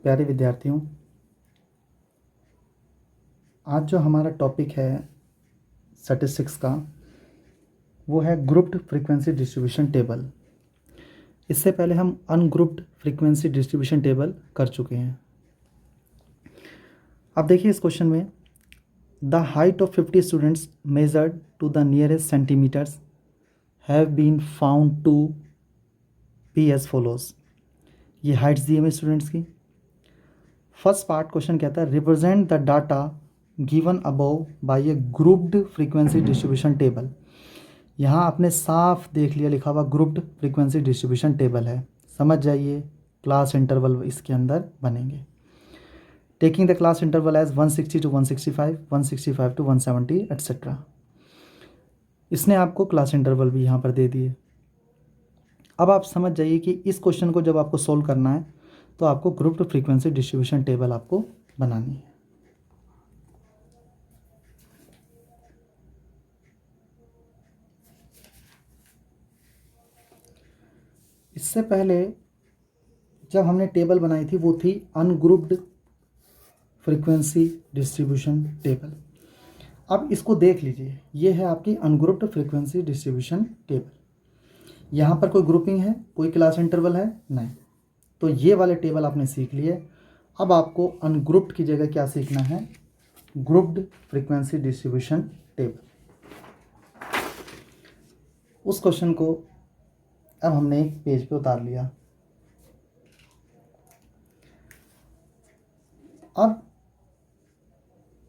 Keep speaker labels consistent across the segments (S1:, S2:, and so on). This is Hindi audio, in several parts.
S1: प्यारे विद्यार्थियों, आज जो हमारा टॉपिक है स्टैटिस्टिक्स का वो है ग्रुप्ड फ्रीक्वेंसी डिस्ट्रीब्यूशन टेबल। इससे पहले हम अनग्रुप्ड फ्रीक्वेंसी डिस्ट्रीब्यूशन टेबल कर चुके हैं। अब देखिए इस क्वेश्चन में the height of 50 students measured to the nearest centimetres have been found to be as follows. ये हाइट्स दी हमें स्टूडेंट्स की। फर्स्ट पार्ट क्वेश्चन कहता है represent the data given above by a grouped frequency distribution table. यहाँ आपने साफ देख लिया लिखा हुआ ग्रुप्ड फ्रीक्वेंसी डिस्ट्रीब्यूशन टेबल है। समझ जाइए क्लास इंटरवल इसके अंदर बनेंगे। Taking the class interval as 160 to 165, 165 to 170 etcetera. इसने आपको क्लास इंटरवल भी यहाँ पर दे दिए। अब आप समझ जाइए कि इस क्वेश्चन को जब आपको सोल्व करना है तो आपको ग्रुप्ड फ्रीक्वेंसी डिस्ट्रीब्यूशन टेबल आपको बनानी है। इससे पहले जब हमने टेबल बनाई थी वो थी अनग्रुप्ड फ्रीक्वेंसी डिस्ट्रीब्यूशन टेबल। अब इसको देख लीजिए, ये है आपकी अनग्रुप्ड फ्रीक्वेंसी डिस्ट्रीब्यूशन टेबल। यहाँ पर कोई ग्रुपिंग है, कोई क्लास इंटरवल है नहीं, तो ये वाले टेबल आपने सीख लिए। अब आपको अनग्रुप्ड की जगह क्या सीखना है, ग्रुप्ड फ्रीक्वेंसी डिस्ट्रीब्यूशन टेबल। उस क्वेश्चन को अब हमने एक पेज पे उतार लिया। अब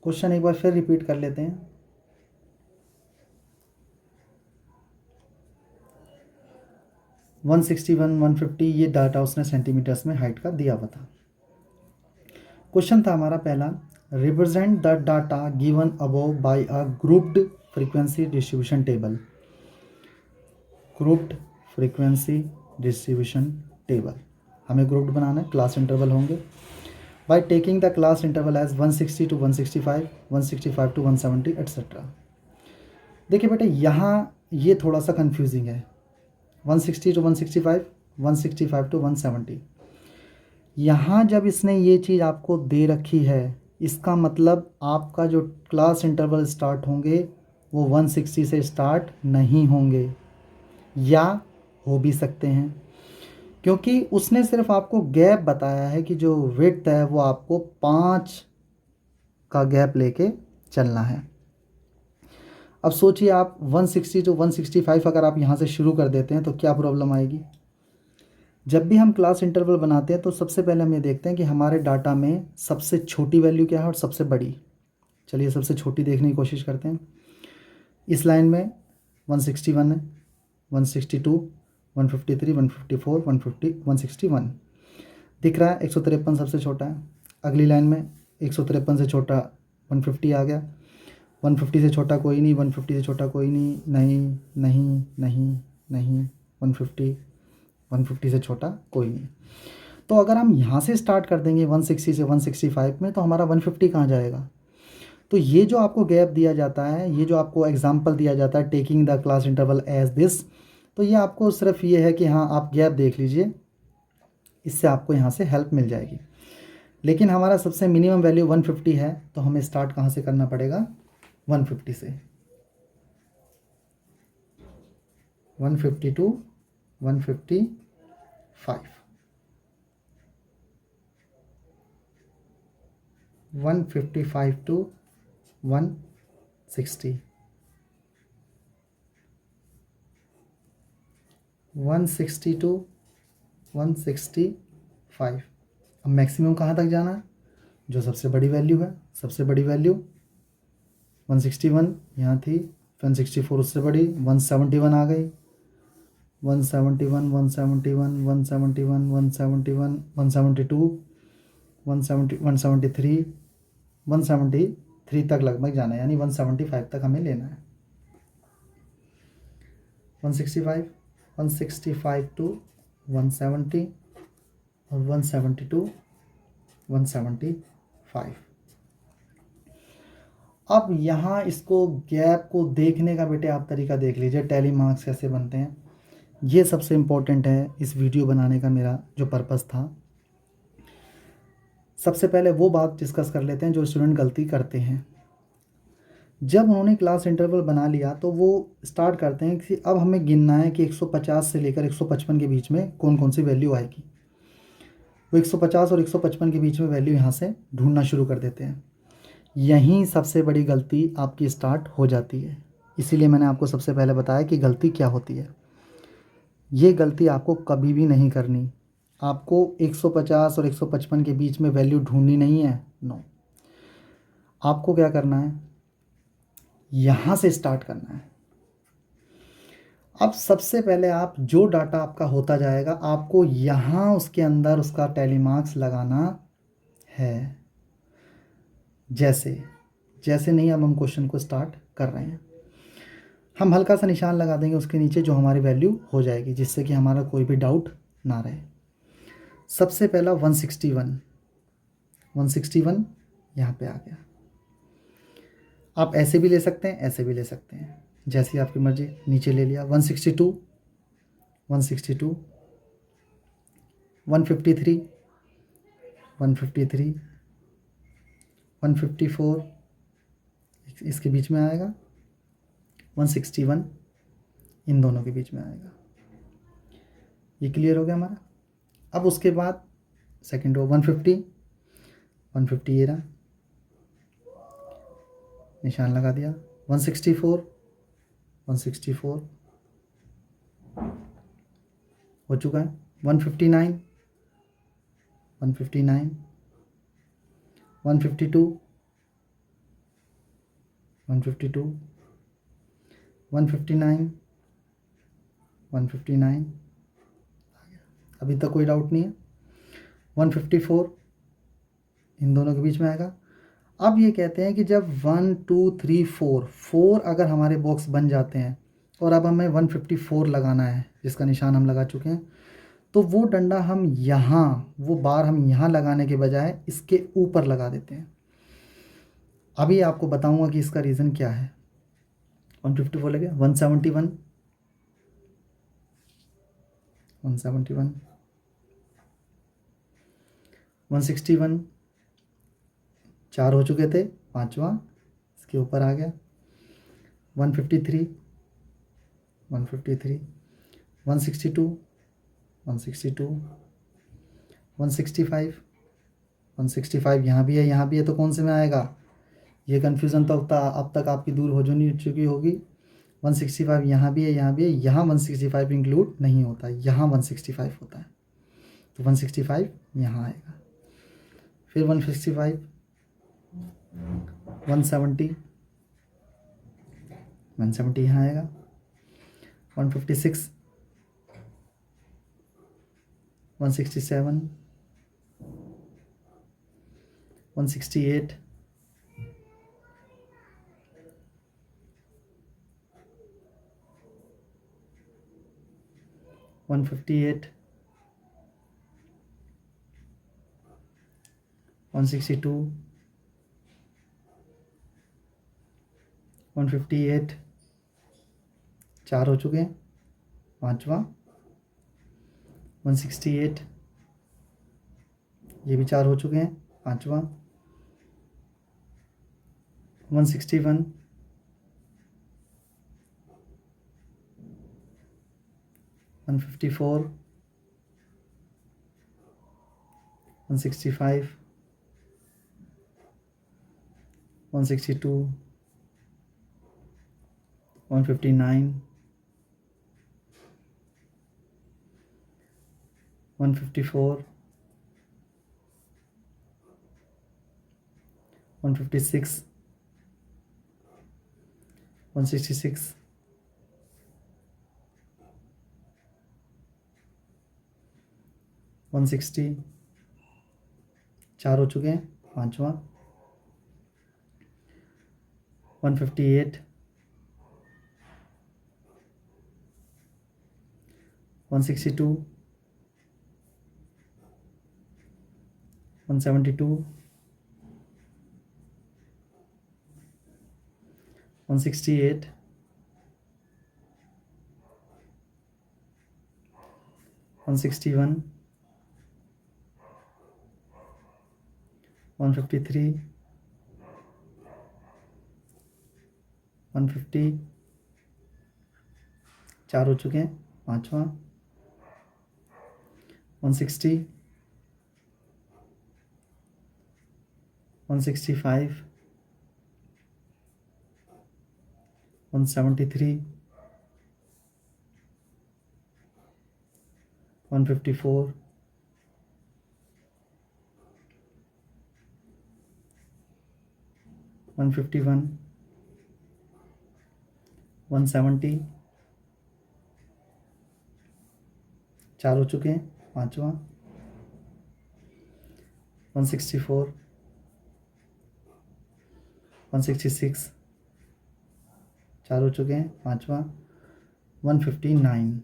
S1: क्वेश्चन एक बार फिर रिपीट कर लेते हैं। वन 150 ये डाटा उसने सेंटीमीटर्स में हाइट का दिया हुआ था। क्वेश्चन था हमारा पहला, represent the data given above by a grouped frequency distribution table. Grouped frequency distribution table हमें ग्रुप्ड बनाना है, क्लास इंटरवल होंगे। By taking the class interval as 160 to 165, 165 to 170 etcetera. देखिए बेटे यहाँ ये थोड़ा सा कंफ्यूजिंग है। 160 to 165, 165 to 170। यहाँ जब इसने ये चीज़ आपको दे रखी है, इसका मतलब आपका जो क्लास इंटरवल स्टार्ट होंगे वो 160 से स्टार्ट नहीं होंगे, या हो भी सकते हैं, क्योंकि उसने सिर्फ आपको गैप बताया है कि जो विड्थ है वो आपको 5 का गैप लेके चलना है। अब सोचिए आप 160 to 165 अगर आप यहाँ से शुरू कर देते हैं तो क्या प्रॉब्लम आएगी। जब भी हम क्लास इंटरवल बनाते हैं तो सबसे पहले हम ये देखते हैं कि हमारे डाटा में सबसे छोटी वैल्यू क्या है और सबसे बड़ी। चलिए सबसे छोटी देखने की कोशिश करते हैं। इस लाइन में 161 है, 162, 153, 154, 150, 161 दिख रहा है। 153 सबसे छोटा है। अगली लाइन में 153 से छोटा 150 आ गया। 150 से छोटा कोई नहीं, 150 से छोटा कोई नहीं, नहीं नहीं नहीं नहीं, 150 से छोटा कोई नहीं। तो अगर हम यहाँ से स्टार्ट कर देंगे 160 से 165 में, तो हमारा 150 कहाँ जाएगा। तो ये जो आपको गैप दिया जाता है, ये जो आपको एग्जाम्पल दिया जाता है taking the class interval as this, तो ये आपको सिर्फ ये है कि हाँ आप गैप देख लीजिए, इससे आपको यहाँ से हेल्प मिल जाएगी। लेकिन हमारा सबसे मिनिमम वैल्यू 150 है, तो हमें स्टार्ट कहाँ से करना पड़ेगा, 150 से। 150 to 155, 155 to 160, 160 to 165। अब मैक्सिमम कहाँ तक जाना है, जो सबसे बड़ी वैल्यू है। सबसे बड़ी वैल्यू 161 यहाँ थी, 164 उससे बड़ी, 171 आ गई, 171, 171, 171, 171, 172, 170, 173, 173 तक लगभग जाना है, यानी 175 तक हमें लेना है। 165, 165 to 170 और 170 to 175। अब यहाँ इसको गैप को देखने का बेटे आप तरीका देख लीजिए, टैली मार्क्स कैसे बनते हैं। ये सबसे इम्पोर्टेंट है इस वीडियो बनाने का मेरा जो पर्पस था। सबसे पहले वो बात डिस्कस कर लेते हैं जो स्टूडेंट गलती करते हैं। जब उन्होंने क्लास इंटरवल बना लिया तो वो स्टार्ट करते हैं कि अब हमें गिनना है कि 150 से लेकर 155 के बीच में कौन कौन सी वैल्यू आएगी। वो 150 और 155 के बीच में वैल्यू यहाँ से ढूंढना शुरू कर देते हैं। यहीं सबसे बड़ी गलती आपकी स्टार्ट हो जाती है। इसीलिए मैंने आपको सबसे पहले बताया कि गलती क्या होती है। ये गलती आपको कभी भी नहीं करनी। आपको 150 और 155 के बीच में वैल्यू ढूंढनी नहीं है, नो। आपको क्या करना है, यहाँ से स्टार्ट करना है। अब सबसे पहले आप जो डाटा आपका होता जाएगा आपको यहाँ उसके अंदर उसका टैली मार्क्स लगाना है। जैसे जैसे नहीं, अब हम क्वेश्चन को स्टार्ट कर रहे हैं। हम हल्का सा निशान लगा देंगे उसके नीचे जो हमारी वैल्यू हो जाएगी, जिससे कि हमारा कोई भी डाउट ना रहे। सबसे पहला 161 यहाँ पे आ गया। आप ऐसे भी ले सकते हैं, ऐसे भी ले सकते हैं, जैसी आपकी मर्जी। नीचे ले लिया 162 153 153 154, इसके बीच में आएगा 161, इन दोनों के बीच में आएगा। ये क्लियर हो गया हमारा। अब उसके बाद सेकेंड रो 150 ये रहा, निशान लगा दिया। 164 हो चुका है। 159 152 159 159 अभी तक कोई डाउट नहीं है। 154 इन दोनों के बीच में आएगा। अब ये कहते हैं कि जब 1 2 3 4 अगर हमारे बॉक्स बन जाते हैं और अब हमें 154 लगाना है, जिसका निशान हम लगा चुके हैं, तो वो डंडा हम यहाँ, वो बार हम यहाँ लगाने के बजाय इसके ऊपर लगा देते हैं। अभी आपको बताऊंगा कि इसका रीज़न क्या है। 154 लगे, 171 161 4 हो चुके थे, पांचवा इसके ऊपर आ गया। 153 162 165 यहाँ भी है, तो कौन से में आएगा? ये कन्फ्यूज़न तो अब तक आपकी दूर हो चुकी होगी। 165 यहाँ भी है, यहाँ 165 इंक्लूड नहीं होता, यहाँ 165 होता है, तो 165 यहाँ आएगा। फिर 165 170 यहाँ आएगा। 156 167 168 158 162 158 4 हो चुके हैं, पांचवा 168 ये भी 4 हो चुके हैं, पांचवा 161 154 165 162 159 154 156 166 160 4 हो चुके हैं, पांचवा 158 162 172 168 161 153, 150, 4 हो चुके हैं, पाँचवा 160, 165, 173, 154, 151, 170, 4 हो चुके हैं, पाँचवा 164, 166, 4 हो चुके हैं, पाँचवा 159।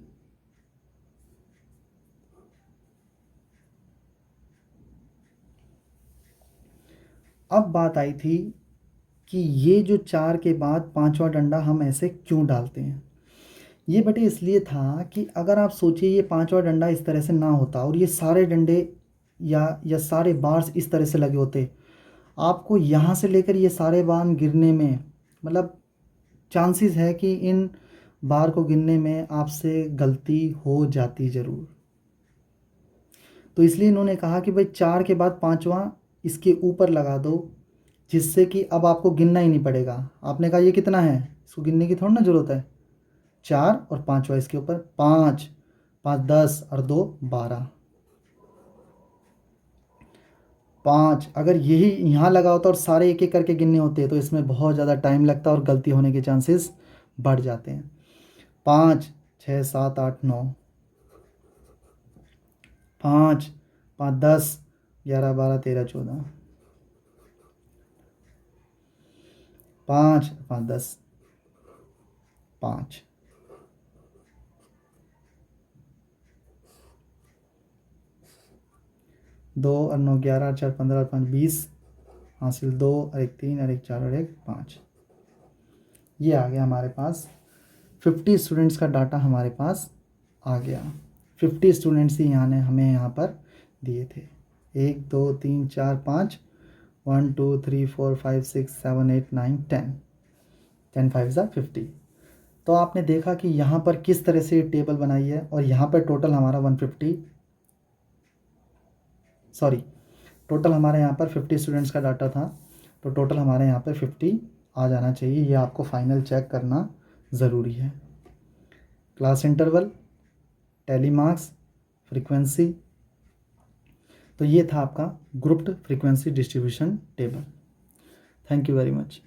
S1: अब बात आई थी कि ये जो 4 के बाद पाँचवा डंडा हम ऐसे क्यों डालते हैं। ये बेटे इसलिए था कि अगर आप सोचिए ये पाँचवा डंडा इस तरह से ना होता और ये सारे डंडे या सारे बार्स इस तरह से लगे होते, आपको यहाँ से लेकर ये सारे बार गिरने में मतलब चांसेस है कि इन बार को गिनने में आपसे गलती हो जाती ज़रूर। तो इसलिए इन्होंने कहा कि भाई 4 के बाद पाँचवा इसके ऊपर लगा दो, जिससे कि अब आपको गिनना ही नहीं पड़ेगा। आपने कहा ये कितना है, इसको गिनने की थोड़ी ना ज़रूरत है। 4 और पाँचवा इसके ऊपर, 5, 5 10 और 2 12, 5। अगर यही यहाँ लगा होता और सारे एक एक करके गिनने होते तो इसमें बहुत ज़्यादा टाइम लगता और गलती होने के चांसेस बढ़ जाते हैं। 5 6 7 8 9, 5 5 10 11 12 13 14, 5 5 10 5, 2 और 9 11 4 15 और 5 20, हासिल 2 और 1 3 और 1 4 और 1 5। ये आ गया हमारे पास 50 स्टूडेंट्स का डाटा हमारे पास आ गया। 50 स्टूडेंट्स ही हमें यहाँ पर दिए थे। 1 2 3 4 5, 1 2 3 4 5 6 7 8 9 10, 10 5 ज़ा 50। तो आपने देखा कि यहाँ पर किस तरह से टेबल बनाई है और यहाँ पर टोटल हमारा 150, सॉरी टोटल हमारे यहाँ पर 50 स्टूडेंट्स का डाटा था, तो टोटल हमारे यहाँ पर 50 आ जाना चाहिए। ये आपको फाइनल चेक करना ज़रूरी है। Class interval, tally marks, frequency, तो ये था आपका grouped frequency distribution table. Thank you very much.